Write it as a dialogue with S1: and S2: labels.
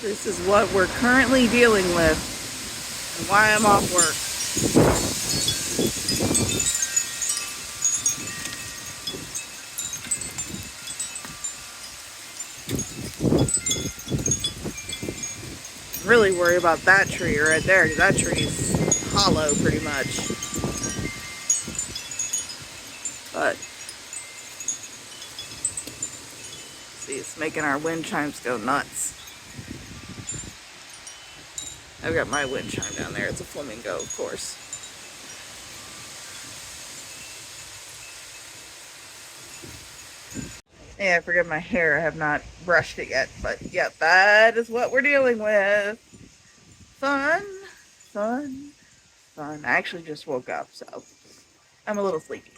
S1: This is what we're currently dealing with and why I'm off work. Really worry about that tree right there, because that tree's hollow pretty much. But see, it's making our wind chimes go nuts. I've got my wind chime down there. It's a flamingo, of course. Yeah, I forget my hair. I have not brushed it yet. But yeah, that is what we're dealing with. Fun, fun, fun. I actually just woke up, so I'm a little sleepy.